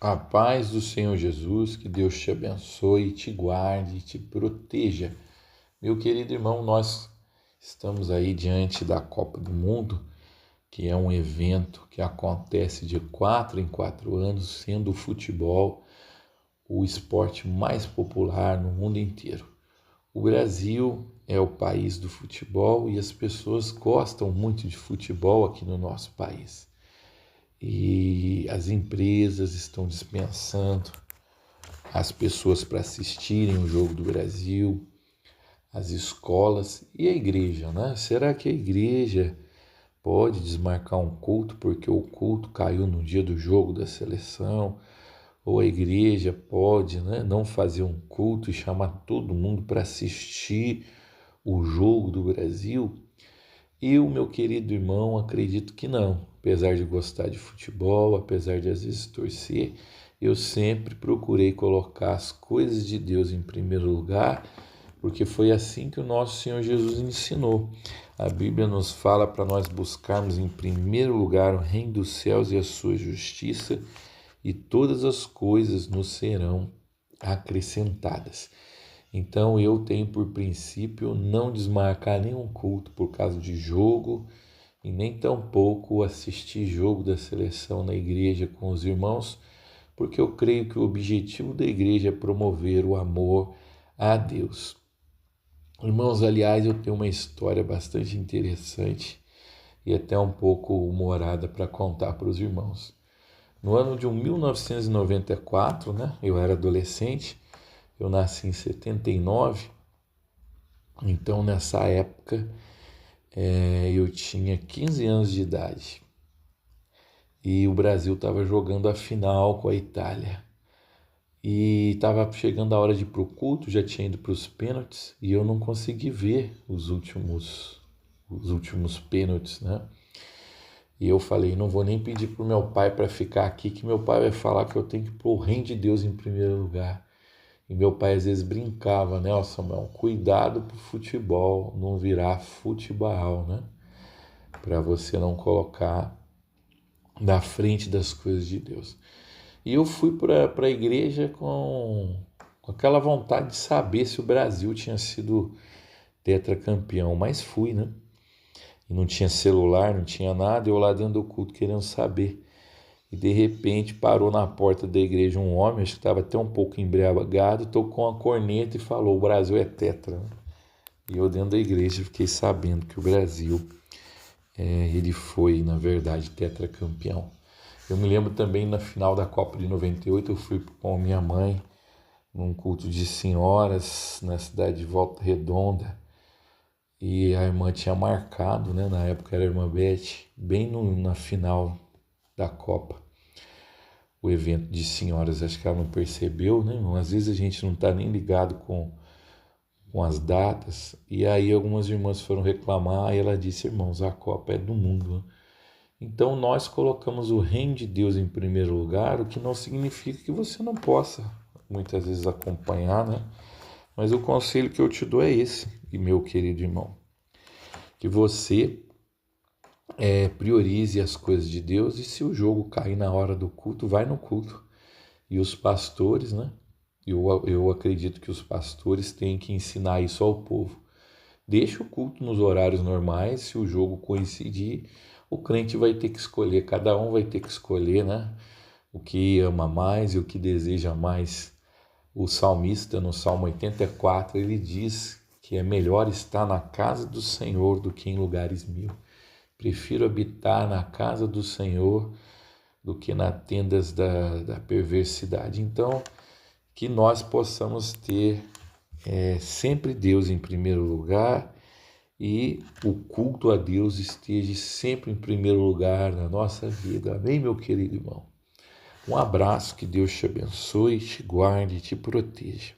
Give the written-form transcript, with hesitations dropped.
A paz do Senhor Jesus, que Deus te abençoe, te guarde, te proteja. Meu querido irmão, nós estamos aí diante da Copa do Mundo, que é um evento que acontece de 4 em 4 anos, sendo o futebol o esporte mais popular no mundo inteiro. O Brasil é o país do futebol e as pessoas gostam muito de futebol aqui no nosso país. E as empresas estão dispensando as pessoas para assistirem o jogo do Brasil, as escolas e a igreja, né? Será que a igreja pode desmarcar um culto porque o culto caiu no dia do jogo da seleção? Ou a igreja pode, né, não fazer um culto e chamar todo mundo para assistir o jogo do Brasil? Eu, meu querido irmão, acredito que não. Apesar de gostar de futebol, apesar de às vezes torcer, eu sempre procurei colocar as coisas de Deus em primeiro lugar, porque foi assim que o nosso Senhor Jesus ensinou. A Bíblia nos fala para nós buscarmos em primeiro lugar o reino dos céus e a sua justiça, e todas as coisas nos serão acrescentadas. Então eu tenho por princípio não desmarcar nenhum culto por causa de jogo e nem tampouco assistir jogo da seleção na igreja com os irmãos, porque eu creio que o objetivo da igreja é promover o amor a Deus. Irmãos, aliás, eu tenho uma história bastante interessante e até um pouco humorada para contar para os irmãos. No ano de 1994, né, eu era adolescente, eu nasci em 79, então nessa época eu tinha 15 anos de idade e o Brasil estava jogando a final com a Itália. E estava chegando a hora de ir para o culto, já tinha ido para os pênaltis e eu não consegui ver os últimos pênaltis, né? E eu falei, não vou nem pedir para o meu pai para ficar aqui, que meu pai vai falar que eu tenho que pôr o reino de Deus em primeiro lugar. E meu pai às vezes brincava, né, ó Samuel, cuidado pro futebol não virar futebol, né? Para você não colocar na frente das coisas de Deus. E eu fui para a igreja com aquela vontade de saber se o Brasil tinha sido tetracampeão, mas fui, né? E não tinha celular, não tinha nada, eu lá dentro do culto querendo saber. E de repente parou na porta da igreja um homem, acho que estava até um pouco embriagado, tocou uma corneta e falou, o Brasil é tetra. E eu dentro da igreja fiquei sabendo que o Brasil, ele foi, na verdade, tetracampeão. Eu me lembro também na final da Copa de 98, eu fui com a minha mãe num culto de senhoras na cidade de Volta Redonda. E a irmã tinha marcado, né? Na época era a irmã Beth, bem na final da Copa, o evento de senhoras. Acho que ela não percebeu, né, irmão? Às vezes a gente não está nem ligado com as datas. E aí algumas irmãs foram reclamar e ela disse, irmãos, a Copa é do mundo, né? Então nós colocamos o reino de Deus em primeiro lugar, o que não significa que você não possa muitas vezes acompanhar, né? Mas o conselho que eu te dou é esse, e meu querido irmão, que você priorize as coisas de Deus, e se o jogo cair na hora do culto, vai no culto. E os pastores, né? Eu acredito que os pastores têm que ensinar isso ao povo. Deixa o culto nos horários normais, se o jogo coincidir, o crente vai ter que escolher, cada um vai ter que escolher, né? O que ama mais e o que deseja mais. O salmista, no Salmo 84, ele diz que é melhor estar na casa do Senhor do que em lugares mil. Prefiro habitar na casa do Senhor do que nas tendas da perversidade. Então, que nós possamos ter sempre Deus em primeiro lugar e o culto a Deus esteja sempre em primeiro lugar na nossa vida. Amém, meu querido irmão? Um abraço, que Deus te abençoe, te guarde e te proteja.